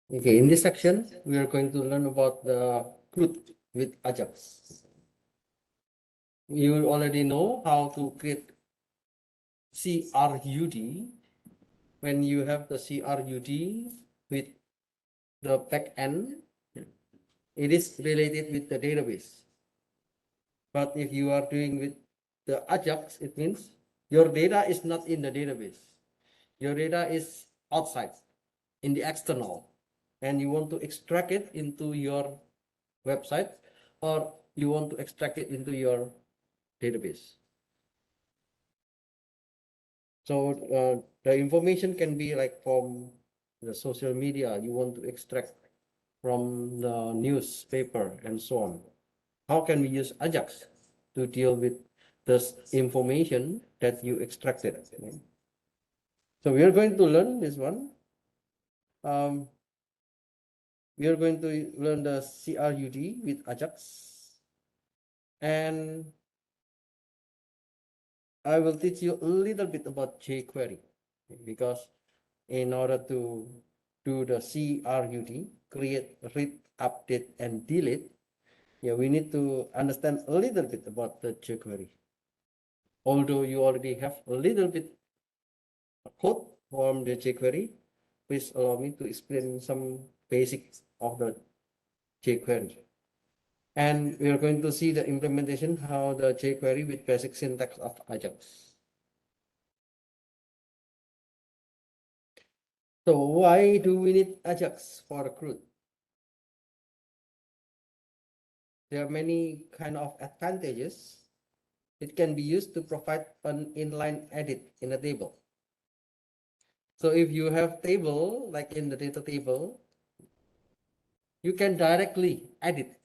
Okay, in this section, we are going to learn about the Crud with Ajax. You already know how to create CRUD. When you have the CRUD with the backend, it is related with the database. But if you are doing with the Ajax, it means your data is not in the database. Your data is outside in the external, and you want to extract it into your website, or you want to extract it into your database. So the information can be like from the social media, you want to extract from the newspaper and so on. How can we use Ajax to deal with this information that you extracted? So we are going to learn this one. We are going to learn the CRUD with Ajax, and I will teach you a little bit about jQuery, because in order to do the CRUD, create, read, update, and delete, we need to understand a little bit about the jQuery. Although you already have a little bit code from the jQuery, please allow me to explain some basics of the jQuery. And we are going to see the implementation, how the jQuery with basic syntax of Ajax. So why do we need Ajax for Crud? There are many kind of advantages. It can be used to provide an inline edit in a table. So if you have table, like in the data table, you can directly edit.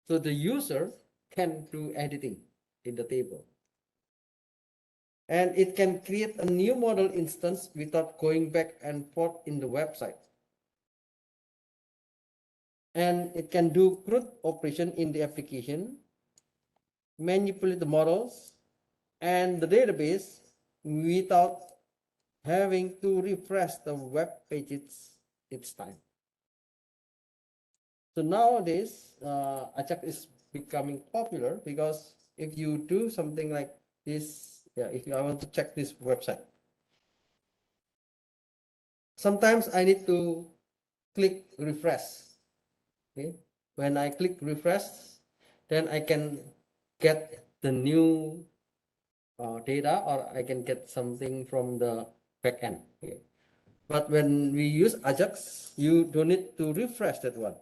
So the user can do editing in the table. And it can create a new model instance without going back and forth in the website. And it can do CRUD operation in the application, manipulate the models and the database without having to refresh the web pages each time. So nowadays, Ajax is becoming popular because if you do something like this, if I want to check this website, sometimes I need to click refresh. Okay, when I click refresh, then I can get the new data, or I can get something from the backend. Okay. But when we use Ajax, you don't need to refresh that one.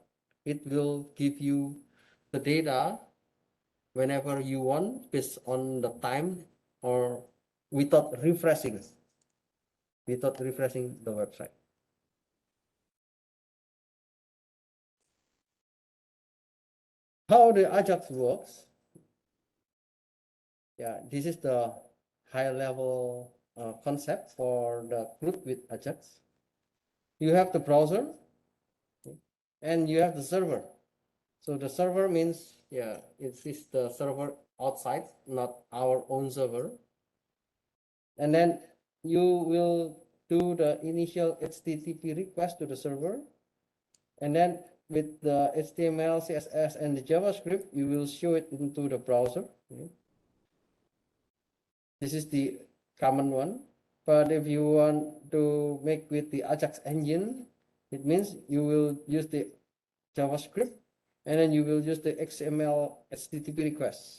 It will give you the data whenever you want based on the time, or without refreshing the website. How the Ajax works? This is the high level concept for the Crud with Ajax. You have the browser, and you have the server. So the server means, it is the server outside, not our own server. And then you will do the initial HTTP request to the server. And then with the HTML, CSS, and the JavaScript, you will show it into the browser. This is the common one. But if you want to make with the Ajax engine, it means you will use the JavaScript, and then you will use the XML HTTP request.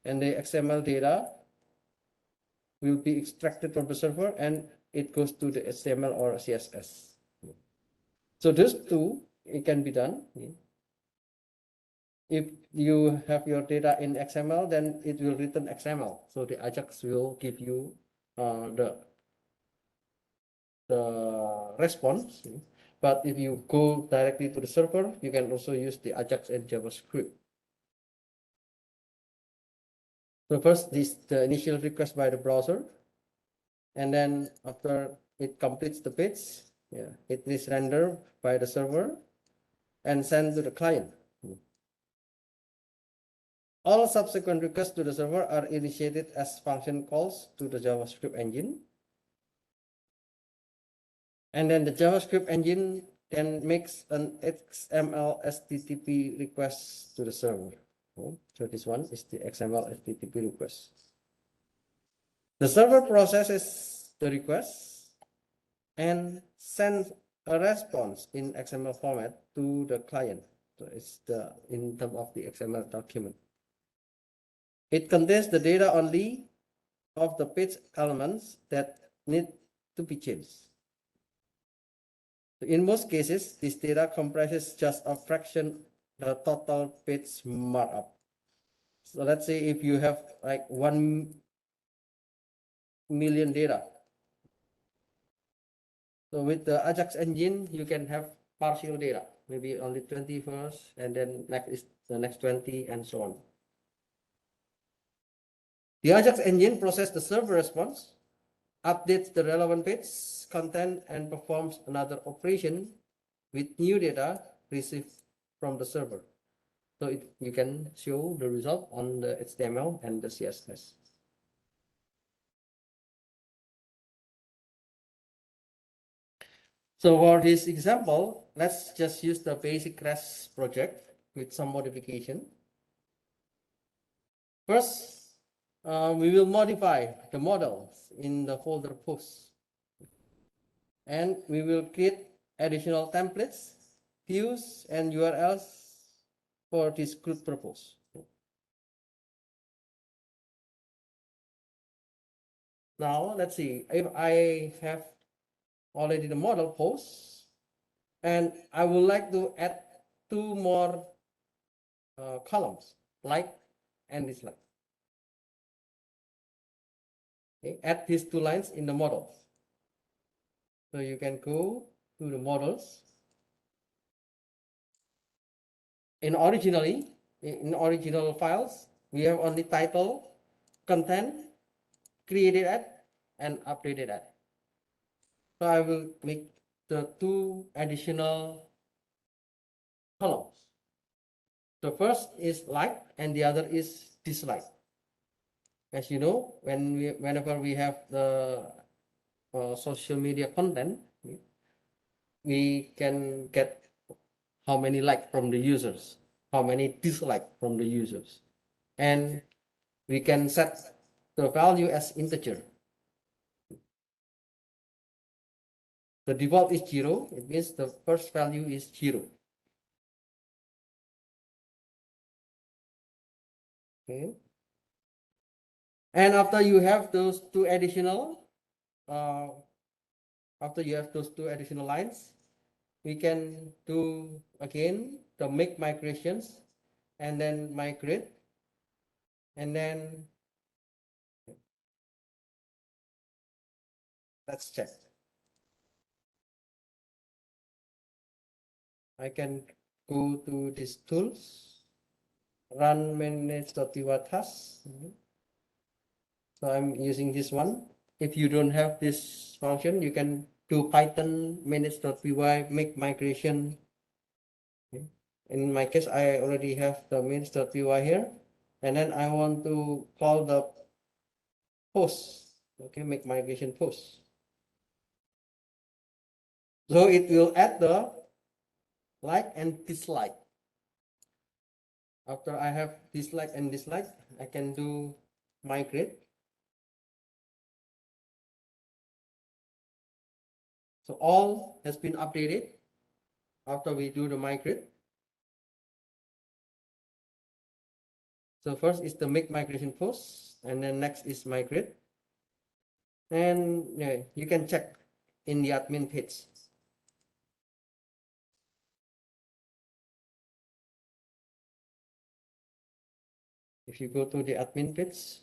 And the XML data will be extracted from the server, and it goes to the HTML or CSS. So those two, it can be done. If you have your data in XML, then it will return XML. So the Ajax will give you the response. But if you go directly to the server, you can also use the Ajax and JavaScript. So first, this the initial request by the browser, and then after it completes the page, it is rendered by the server and sent to the client. All subsequent requests to the server are initiated as function calls to the JavaScript engine. And then the JavaScript engine then makes an XML HTTP request to the server. So this one is the XML HTTP request. The server processes the request and sends a response in XML format to the client. So it's the in terms of the XML document. It contains the data only of the page elements that need to be changed. In most cases, this data comprises just a fraction the total page markup. So let's say if you have like 1 million data. So with the Ajax engine, you can have partial data, maybe only 20 first, and then next is the next 20, and so on. The Ajax engine processes the server response, updates the relevant page content, and performs another operation with new data received from the server. So you can show the result on the HTML and the CSS. So for this example, let's just use the basic REST project with some modification. First, we will modify the models in the folder posts. And we will create additional templates, views, and URLs for this Crud purpose. Now, let's see if I have already the model post, and I would like to add 2 more columns, like and dislike. Okay, add these 2 lines in the model. So you can go to the models. In original files, we have only title, content, created at, and updated at. So I will make the 2 additional columns. The first is like and the other is dislike. As you know, whenever we have the social media content, we can get how many like from the users, how many dislike from the users, and we can set the value as integer. The default is 0. It means the first value is 0. Okay. And after you have those 2 additional, lines, we can do again the make migrations and then migrate, and then let's check. I can go to these tools, run manage.py task. So I'm using this one. If you don't have this function, you can do Python manage.py make migration. Okay. In my case, I already have the manage.py here, and then I want to call the post. Okay, make migration post. So it will add the like and dislike. After I have dislike and dislike, I can do migrate. So all has been updated after we do the migrate. So first is the make migration post, and then next is migrate. And yeah, you can check in the admin page. If you go to the admin page,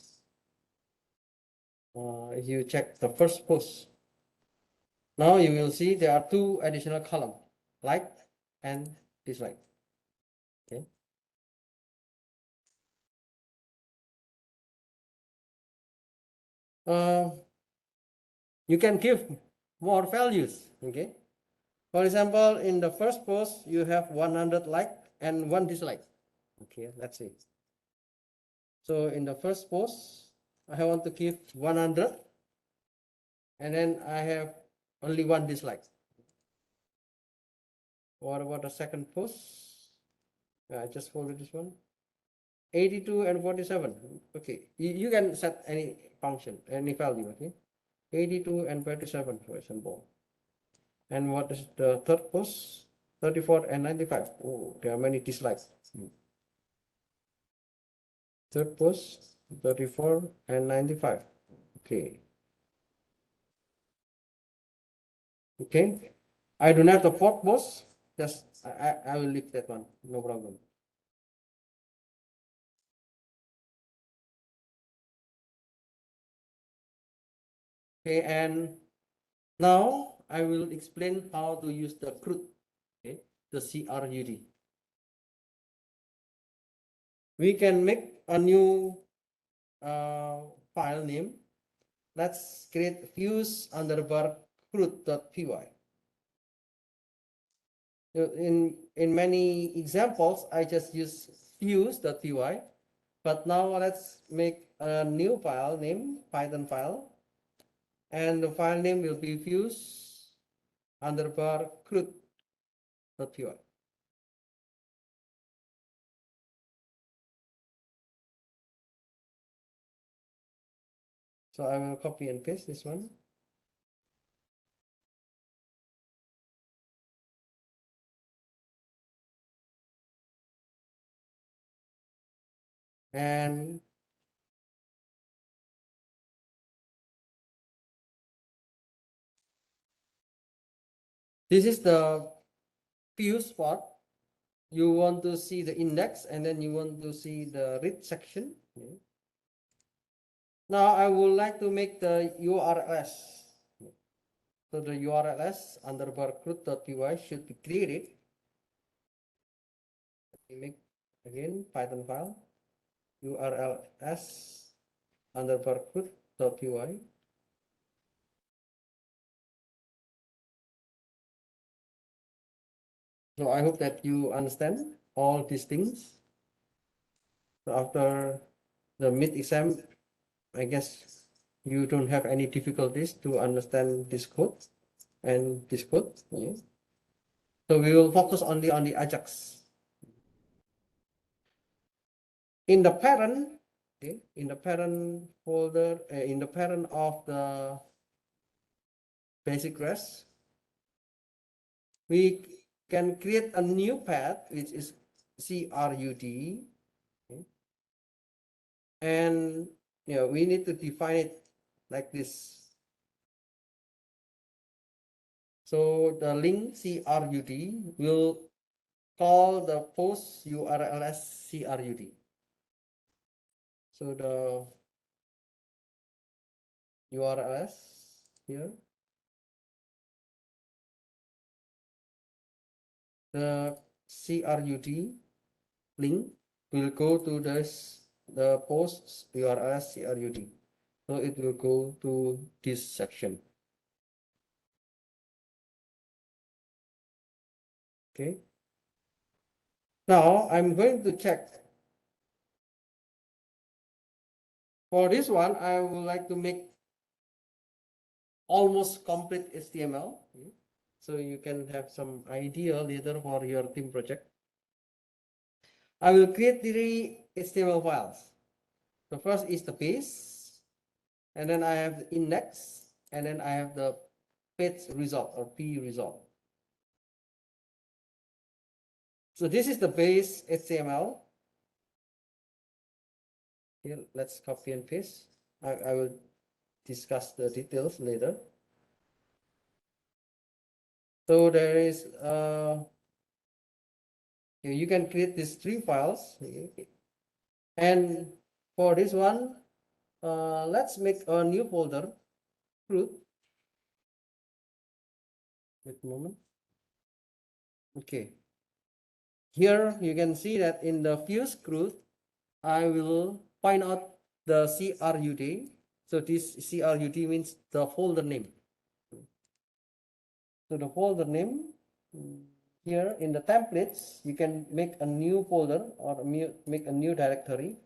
if you check the first post, now you will see there are 2 additional columns, like and dislike. Okay. You can give more values. Okay. For example, in the first post, you have 100 like and 1 dislike. Okay, let's see. So in the first post, I want to give 100, and then I have only 1 dislike. What about the second post? I just folded this one. 82 and 47. Okay, you can set any function, any value. Okay, 82 and 47, for example. And what is the third post? 34 and 95. Oh, there are many dislikes. Third post, 34 and 95. Okay. Okay. I don't have the fourth post. Just I will leave that one. No problem. Okay, and now I will explain how to use the Crud. Okay, the CRUD. We can make a new file name. Let's create fuse underbar crud.py. In many examples, I just use fuse.py, but now let's make a new file name, Python file, and the file name will be fuse underbar crud.py. So I will copy and paste this one. And this is the fuse part. You want to see the index, and then you want to see the read section. Okay. Now I would like to make the URLs. So the URLs underbar crud.py should be created. We make again Python file URLs underbar crud.py. So I hope that you understand all these things. So after the mid exam, I guess you don't have any difficulties to understand this code and this code. Yeah. So we will focus only on the Ajax. In the parent, okay, in the parent folder, in the parent of the basic REST, we can create a new path which is CRUD, okay, and we need to define it like this. So the link CRUD will call the post URL as CRUD. So the URLs here, the CRUD link will go to the post URL CRUD. So it will go to this section. Okay. Now I'm going to check. For this one, I would like to make almost complete HTML. Okay. So you can have some idea later for your team project. I will create 3 HTML files. The first is the base, and then I have the index, and then I have the page result or P result. So this is the base HTML. Here, let's copy and paste. I will discuss the details later. So there is you can create these 3 files, and for this one, let's make a new folder, Crud. Wait a moment. Okay. Here you can see that in the fuse Crud, I will point out the CRUD. So this CRUD means the folder name. So the folder name here in the templates, you can make a new folder or make a new directory.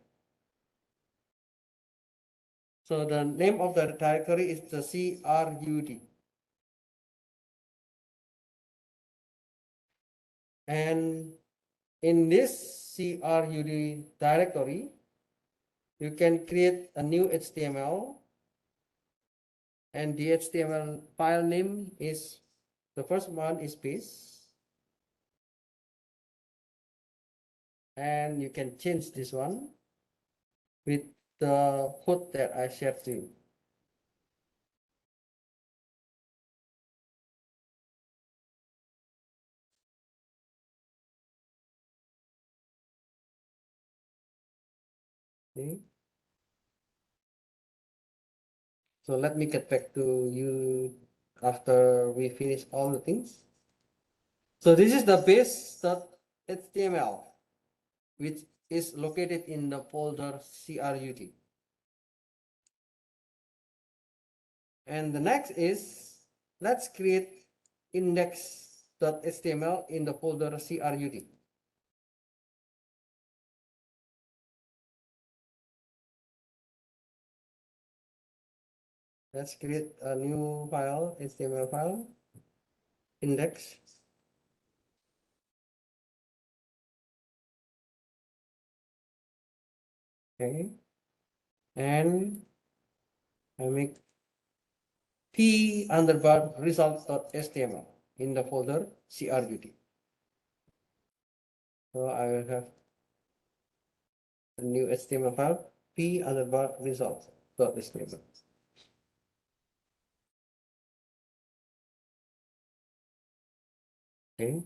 So the name of the directory is the CRUD. And in this CRUD directory, you can create a new HTML, and the HTML file name is, the first one is base, and you can change this one with the code that I shared to you. Okay. So let me get back to you after we finish all the things. So this is the base.html, which is located in the folder CRUD. And the next is, let's create index.html in the folder CRUD. Let's create a new file, HTML file, index. Okay. And I make p_result.html in the folder CRUD. So I will have a new HTML file, p_result.html. Okay.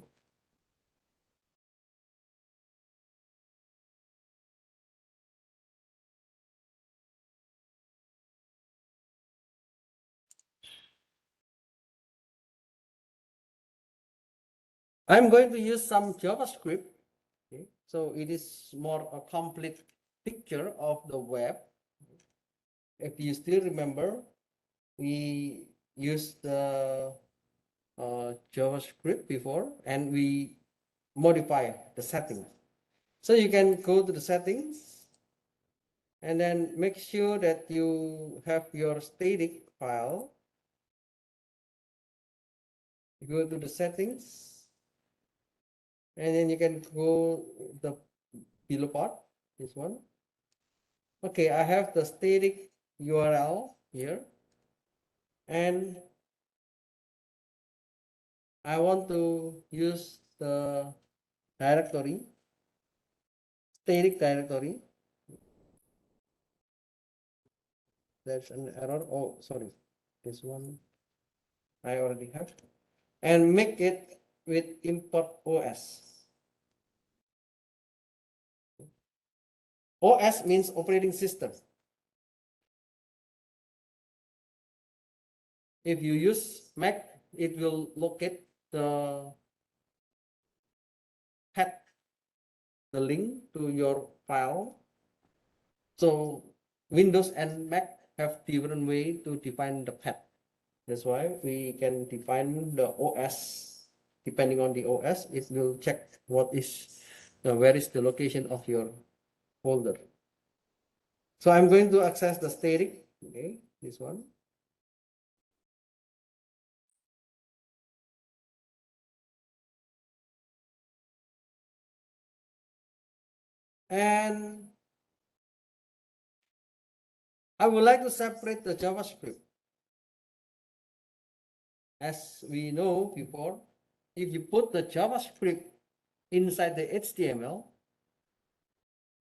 I'm going to use some JavaScript. Okay. So it is more a complete picture of the web. If you still remember, we used the JavaScript before, and we modify the settings. So you can go to the settings and then make sure that you have your static file. You go to the settings, and then you can go the below part, this one. Okay, I have the static URL here, and I want to use the directory, static directory. There's an error. Oh, sorry. This one I already have. And make it with import OS. OS means operating system. If you use Mac, it will locate the path, the link to your file. So Windows and Mac have different way to define the path. That's why we can define the OS. Depending on the OS, it will check where is the location of your folder. So I'm going to access the static, okay, this one. And I would like to separate the JavaScript. As we know before, if you put the JavaScript inside the HTML,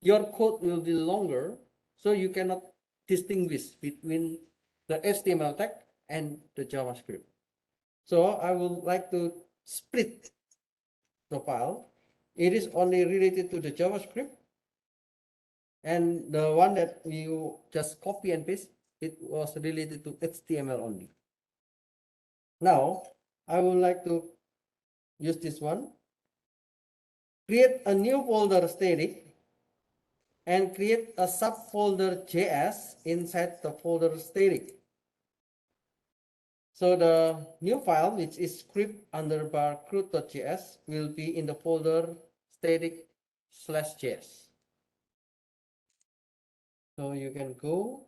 your code will be longer, so you cannot distinguish between the HTML tag and the JavaScript. So I would like to split the file. It is only related to the JavaScript, and the one that you just copy and paste, it was related to HTML only. Now, I would like to use this one. Create a new folder static and create a subfolder JS inside the folder static. So the new file, which is script underbar crud.js, will be in the folder static/js. So you can go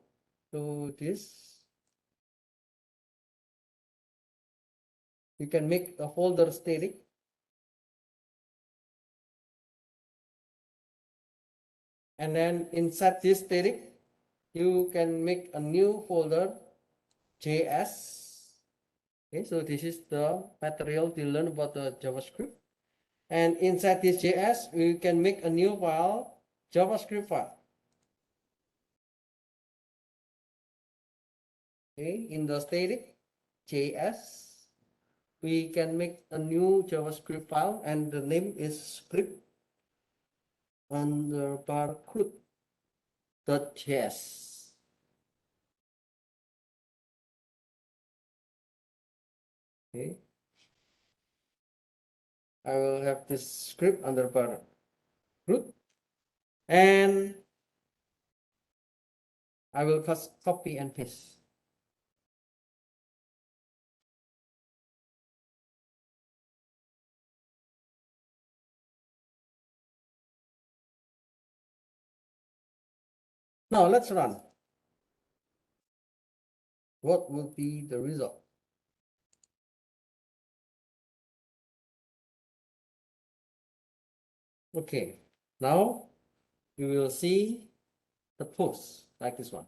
to this. You can make a folder static And then inside this static, you can make a new folder, JS. Okay, so this is the material to learn about the JavaScript. And inside this JS, we can make a new file, JavaScript file. Okay, in the static JS, we can make a new JavaScript file, and the name is script underbar crud.js. Okay, I will have this script underbar crud, and I will copy and paste. Now let's run. What will be the result? Okay, now you will see the post like this one.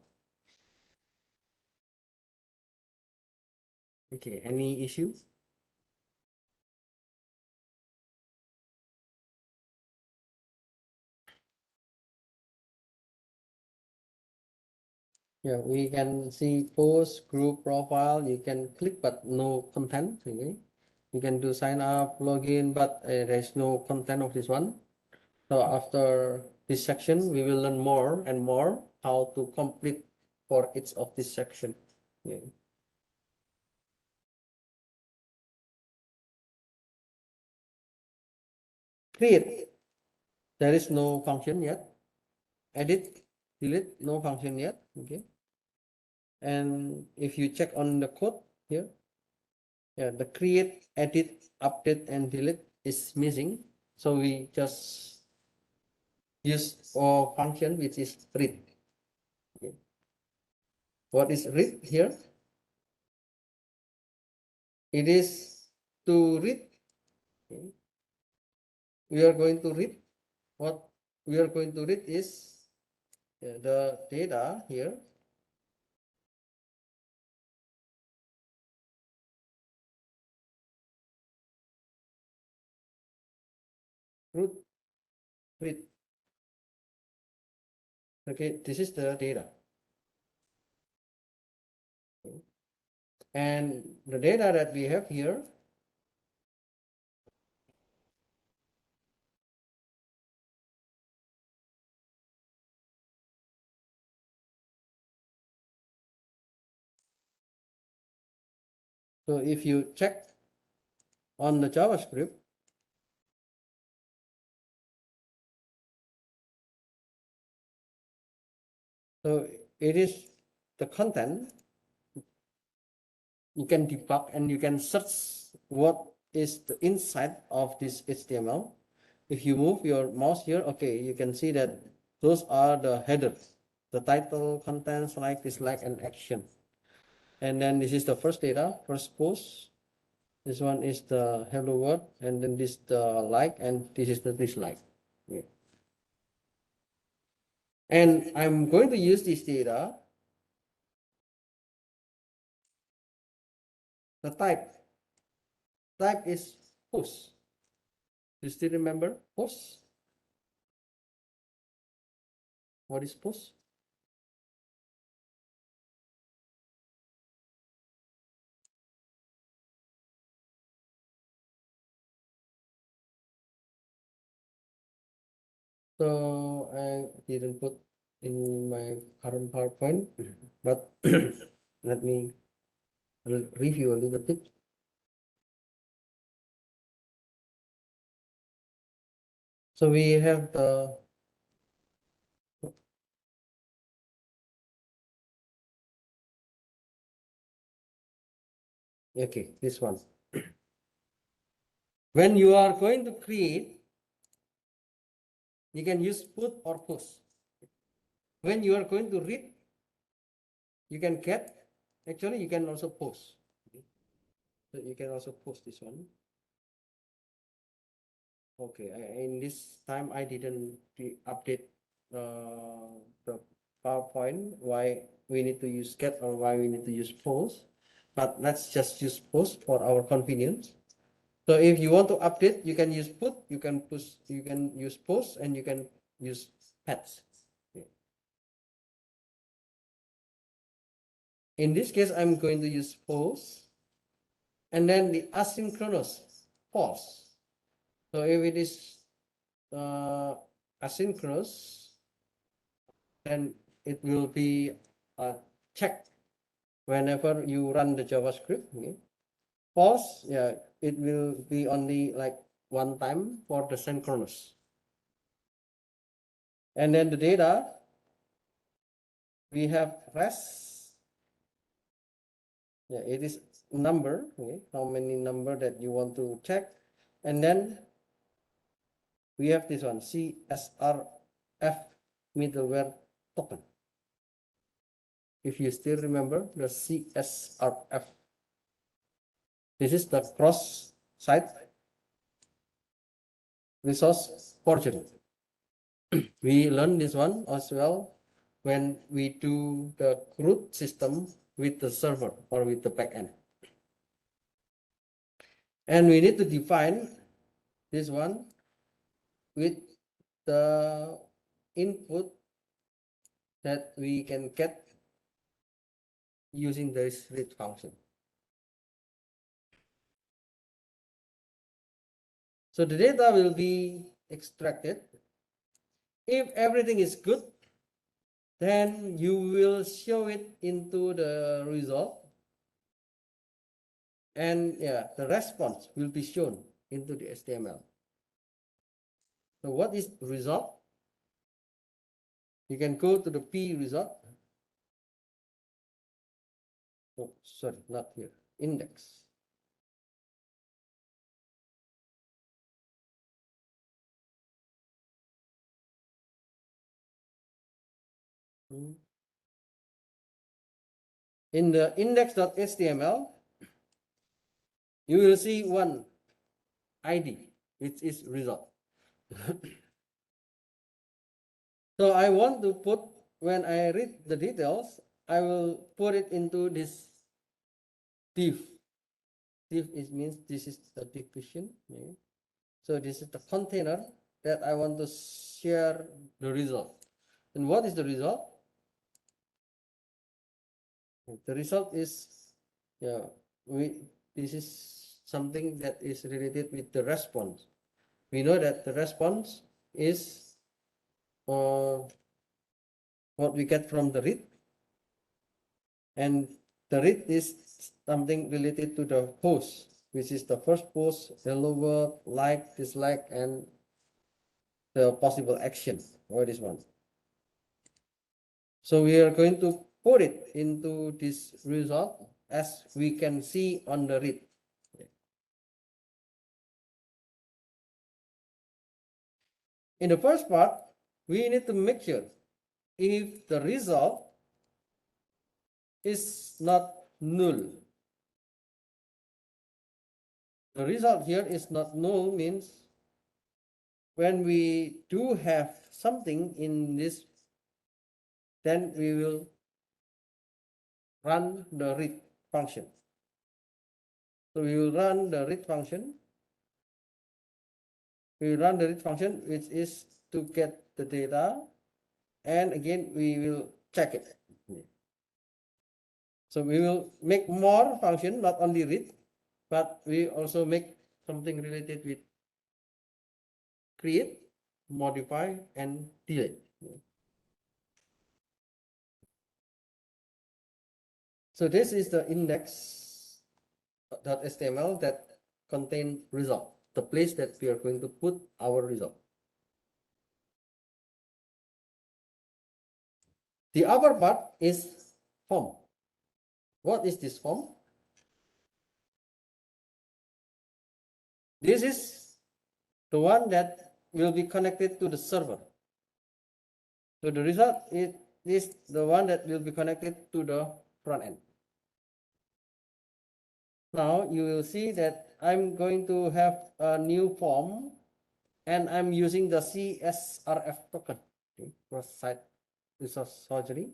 Okay, any issues? Yeah, we can see post, group, profile. You can click, but no content. Okay, you can do sign up, login, but there's no content of this one. So after this section, we will learn more and more how to complete for each of this section. Yeah. Create. There is no function yet. Edit, delete, no function yet. Okay. And if you check on the code here, yeah, the create, edit, update, and delete is missing. So we just use a function which is read. Okay. What is read here? It is to read. Okay. We are going to read. What we are going to read is the data here. Root read. Okay, this is the data. Okay. And the data that we have here, so if you check on the JavaScript, so it is the content. You can debug and you can search what is the inside of this HTML. If you move your mouse here, okay, you can see that those are the headers, the title, contents, like, dislike, and action. And then this is the first data, first post. This one is the hello world, and then this the like, and this is the dislike. Yeah. And I'm going to use this data. The type is post. You still remember post? What is post? So I didn't put in my current PowerPoint, but let me review a little bit. So we have the okay, this one. When you are going to create, you can use put or post. When you are going to read, you can get. Actually, you can also post. So you can also post this one. Okay, in this time I didn't update the PowerPoint why we need to use get or why we need to use post, but let's just use post for our convenience. So if you want to update, you can use put, you can push, you can use post, and you can use patch. In this case, I'm going to use post, and then the asynchronous pause. So if it is asynchronous, then it will be checked whenever you run the JavaScript. Okay. Pause, yeah, it will be only like one time for the synchronous. And then the data, we have rest. Yeah, it is number, okay, how many number that you want to check. And then we have this one, CSRF middleware token. If you still remember the CSRF, this is the cross-site resource forgery. We learned this one as well when we do the Crud system with the server or with the backend. And we need to define this one with the input that we can get using this read function. So the data will be extracted. If everything is good, then you will show it into the result. And yeah, the response will be shown into the HTML. So what is the result? You can go to the P result. Oh, sorry, not here. Index. In the index.html, you will see one ID, which is result. So I want to put, when I read the details, I will put it into this div. Div means this is the division. Okay. So this is the container that I want to share the result. And what is the result? The result is, yeah, this is something that is related with the response. We know that the response is what we get from the read, and the read is something related to the post, which is the first post, hello world, like, dislike, and the possible action for this one. So we are going to put it into this result as we can see on the read. In the first part, we need to make sure if the result is not null. The result here is not null means when we do have something in this, then we will run the read function. So we will run the read function. We will run the read function, which is to get the data, and again we will check it. So we will make more function, not only read, but we also make something related with create, modify, and delete. So this is the index.html that contain result, the place that we are going to put our result. The upper part is form. What is this form? This is the one that will be connected to the server. So the result is the one that will be connected to the front end. Now you will see that I'm going to have a new form, and I'm using the CSRF token. okay, cross-site resource surgery.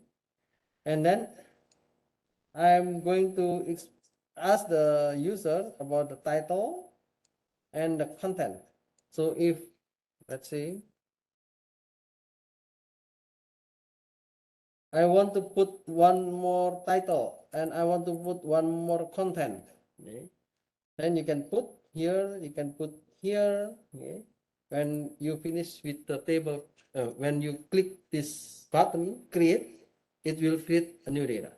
And then I'm going to ask the user about the title and the content. So if, let's say, I want to put one more title and I want to put one more content, okay, then you can put here, you can put here, okay. When you finish with the table, when you click this button, create, it will create a new data.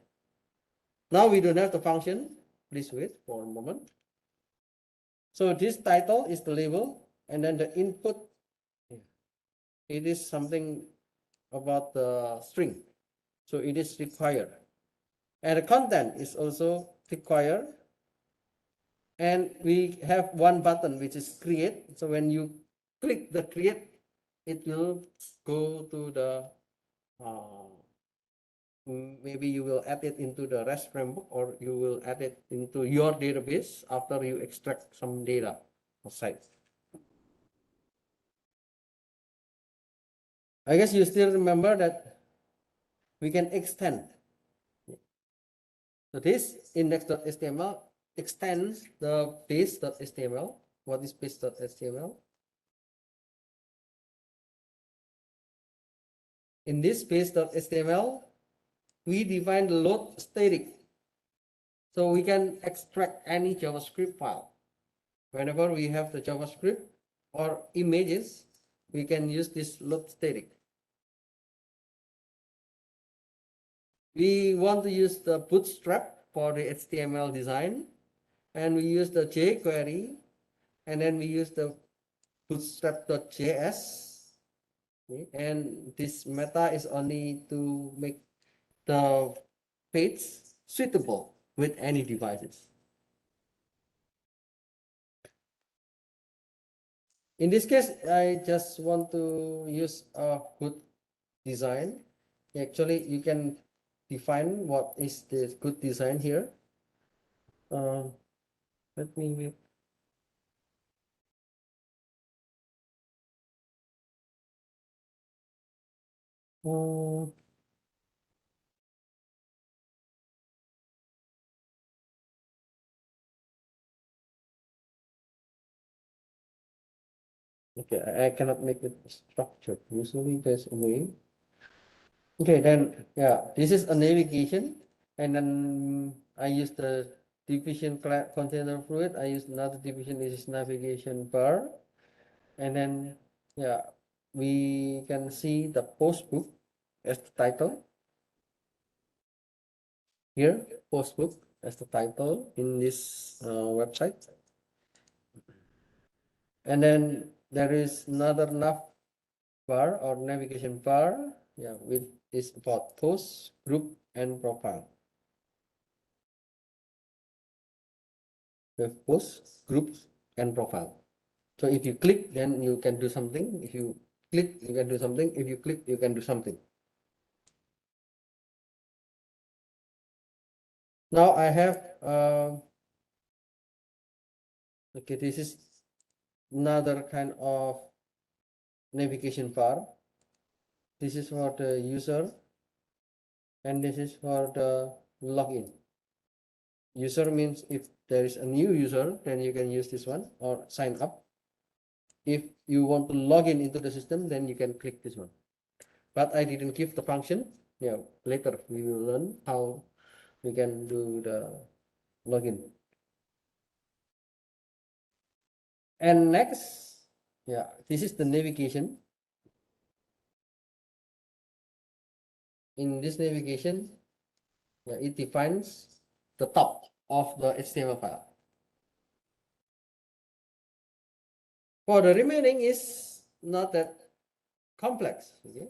Now we don't have the function. Please wait for a moment. So this title is the label, and then the input, it is something about the string. So it is required. And the content is also required. And we have one button which is create. So when you click the create, it will go to the maybe you will add it into the REST framework, or you will add it into your database after you extract some data outside. I guess you still remember that we can extend. So this index.html extends the base.html. What is base.html? In this base.html, we define the load static. So we can extract any JavaScript file. Whenever we have the JavaScript or images, we can use this load static. We want to use the bootstrap for the HTML design, and we use the jQuery, and then we use the bootstrap.js. Okay. And this meta is only to make the page suitable with any devices. In this case, I just want to use a good design. Actually, you can define what is the good design here. Let me okay, I cannot make it structured. Usually there's a way. Okay, then yeah, this is a navigation, and then I use the division container fluid. I use another division. This is navigation bar, and then yeah, we can see the post book as the title here. Post book as the title in this website, and then there is another nav bar or navigation bar. Yeah, with is about post, group, and profile. We have post, groups, and profile. So if you click, then you can do something. If you click, you can do something. If you click, you can do something. Now I have, okay, this is another kind of navigation bar. This is for the user, and this is for the login. User means if there is a new user, then you can use this one, or sign up. If you want to log in into the system, then you can click this one. But I didn't give the function. Yeah, later we will learn how we can do the login. And next, yeah, this is the navigation. In this navigation, yeah, it defines the top of the HTML file. For the remaining is not that complex. Okay,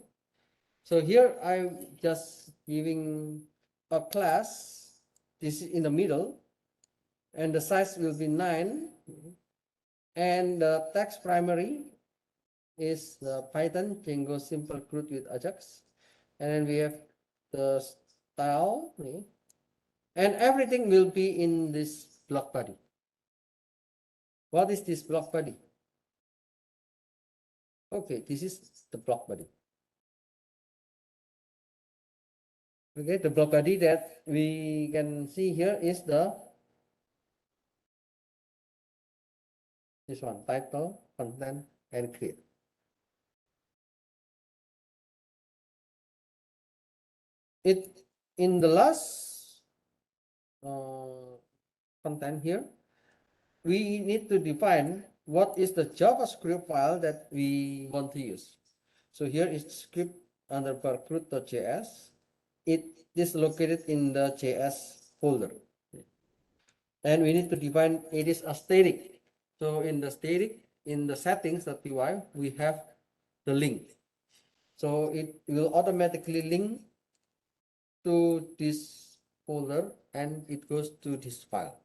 so here I'm just giving a class. This is in the middle, and the size will be 9, and the text primary is the Python Django simple Crud with Ajax, and then we have the style, okay, and everything will be in this block body. What is this block body? Okay, this is the block body. Okay, the block body that we can see here is this one, title, content, and create. It in the last content here, we need to define what is the JavaScript file that we want to use. So here is script underbar crud.js. It is located in the JS folder. And we need to define it is a static. So in the static, in the settings.py, we have the link. So it will automatically link to this folder and it goes to this file.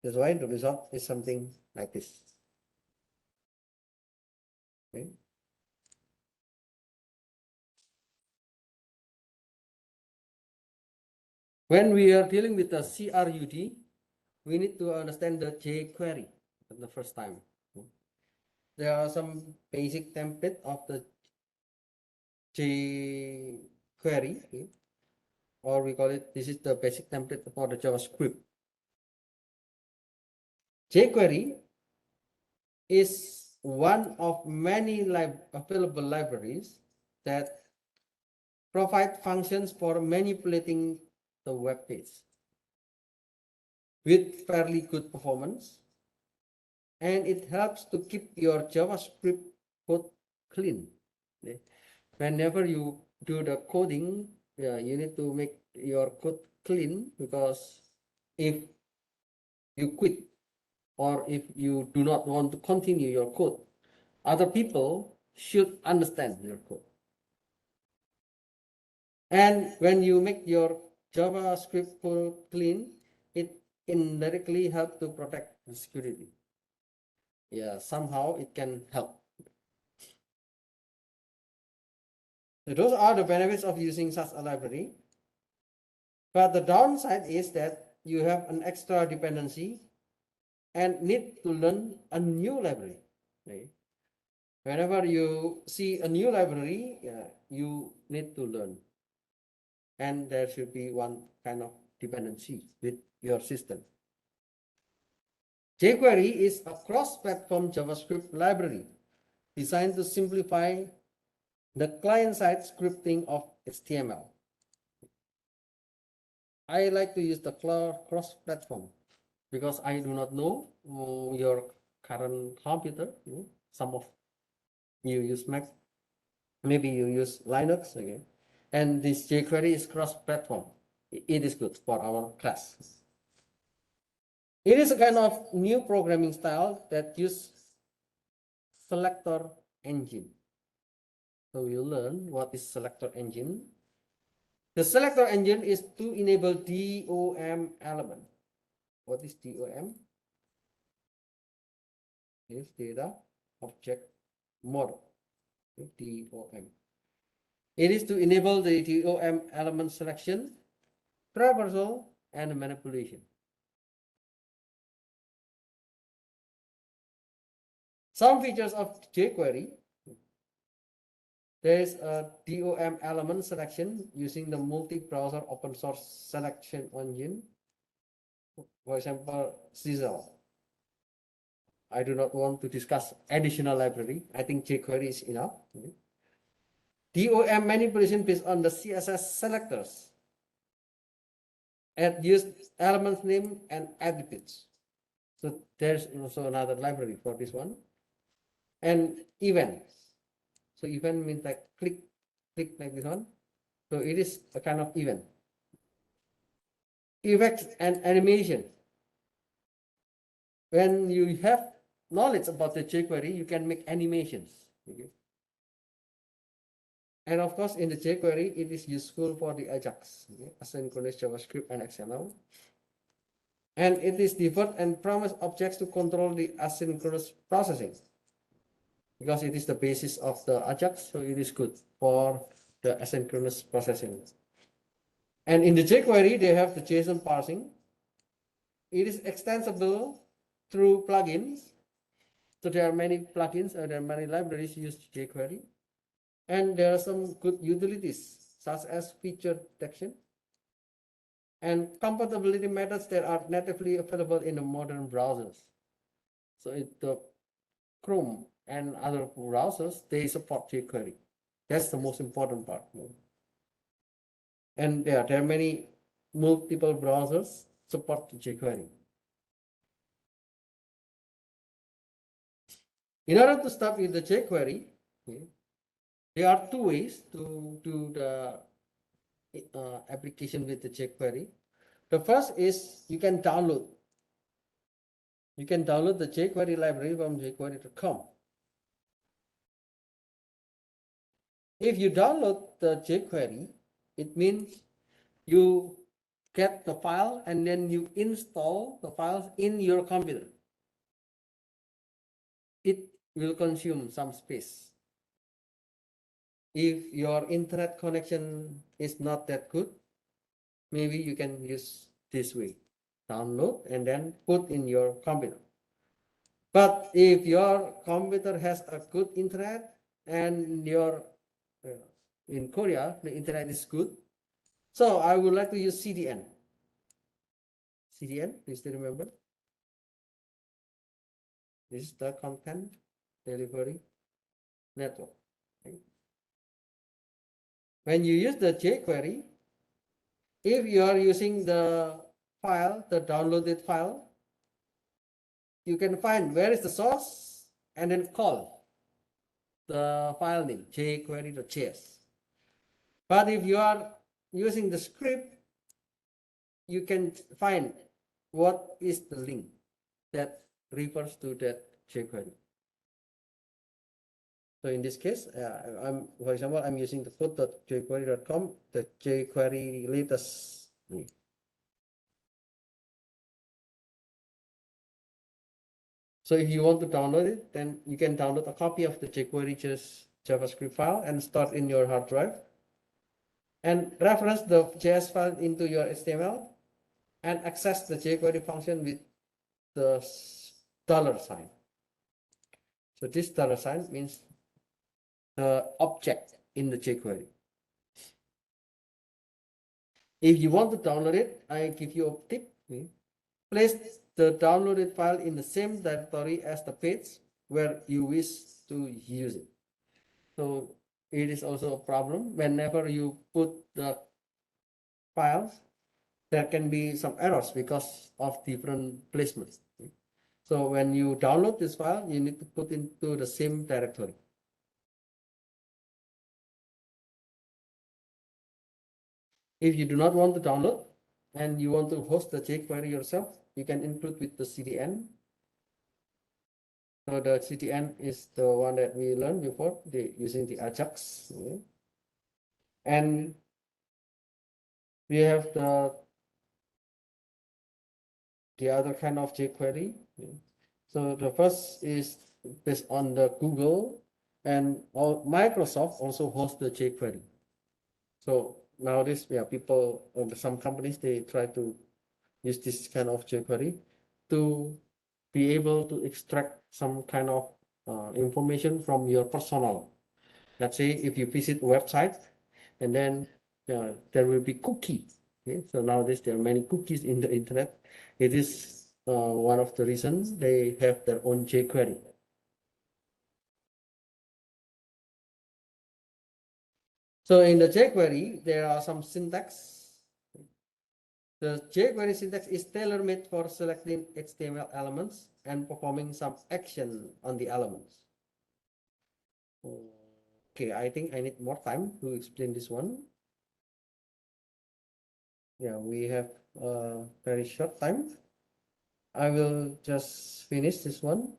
That's why the result is something like this. Okay. When we are dealing with the CRUD, we need to understand the jQuery at the first time. There are some basic template of the jQuery, okay? Or we call it, this is the basic template for the JavaScript. jQuery is one of many available libraries that provide functions for manipulating the web page with fairly good performance, and it helps to keep your JavaScript code clean. Okay? Whenever you do the coding, you need to make your code clean, because if you quit or if you do not want to continue your code, other people should understand your code. And when you make your JavaScript code clean, it indirectly helps to protect the security. Yeah, somehow it can help. So those are the benefits of using such a library. But the downside is that you have an extra dependency and need to learn a new library. Okay? Whenever you see a new library, you need to learn. And there should be one kind of dependency with your system. jQuery is a cross-platform JavaScript library designed to simplify the client-side scripting of HTML. I like to use the cross-platform because I do not know your current computer. Some of you use Mac, maybe you use Linux, okay? And this jQuery is cross-platform. It is good for our class. It is a kind of new programming style that uses selector engine. So you learn what is selector engine. The selector engine is to enable DOM element. What is DOM? Is data object model. DOM. It is to enable the DOM element selection, traversal, and manipulation. Some features of jQuery. There is a DOM element selection using the multi-browser open source selection engine. For example, Sizzle. I do not want to discuss additional library. I think jQuery is enough. DOM manipulation based on the CSS selectors. And use element name and attributes. So there's also another library for this one. And events. So event means like click like this one. So it is a kind of event. Effects and animation. When you have knowledge about the jQuery, you can make animations. Okay? And of course, in the jQuery, it is useful for the Ajax, okay? Asynchronous JavaScript and XML. And it is default and promise objects to control the asynchronous processing, because it is the basis of the Ajax, so it is good for the asynchronous processing. And in the jQuery, they have the JSON parsing. It is extensible through plugins. So there are many plugins, there are many libraries used jQuery. And there are some good utilities such as feature detection and compatibility methods that are natively available in the modern browsers. So the Chrome and other browsers, they support jQuery. That's the most important part. And there are many multiple browsers support jQuery. In order to start with the jQuery, there are two ways to do the application with the jQuery. The first is you can download the jQuery library from jQuery.com. If you download the jQuery, it means you get the file and then you install the files in your computer. It will consume some space. If your internet connection is not that good, maybe you can use this way. Download and then put in your computer. But if your computer has a good internet and in Korea, the internet is good, so I would like to use CDN. CDN, please remember. This is the content delivery network. Okay. When you use the jQuery, if you are using the file, the downloaded file, you can find where is the source and then call the file name jquery.js. But if you are using the script, you can find what is the link that refers to that jQuery. So in this case, for example, I'm using the code.jquery.com, the jQuery latest. So if you want to download it, then you can download a copy of the jQuery JavaScript file and store it in your hard drive. And reference the JS file into your HTML and access the jQuery function with the $sign. So this $sign means the object in the jQuery. If you want to download it, I give you a tip. Place the downloaded file in the same directory as the page where you wish to use it. So it is also a problem whenever you put the files, there can be some errors because of different placements. So when you download this file, you need to put into the same directory. If you do not want to download and you want to host the jQuery yourself, you can include with the CDN. So the CDN is the one that we learned before, using the Ajax. And we have the other kind of jQuery. So the first is based on the Google, and Microsoft also hosts the jQuery. So nowadays, people, some companies, they try to use this kind of jQuery to be able to extract some kind of information from your personal. Let's say if you visit a website and then there will be cookies. Okay? So nowadays there are many cookies in the internet. It is one of the reasons they have their own jQuery. So in the jQuery, there are some syntax. The jQuery syntax is tailor-made for selecting HTML elements and performing some action on the elements. Okay, I think I need more time to explain this one. Yeah, we have a very short time. I will just finish this one.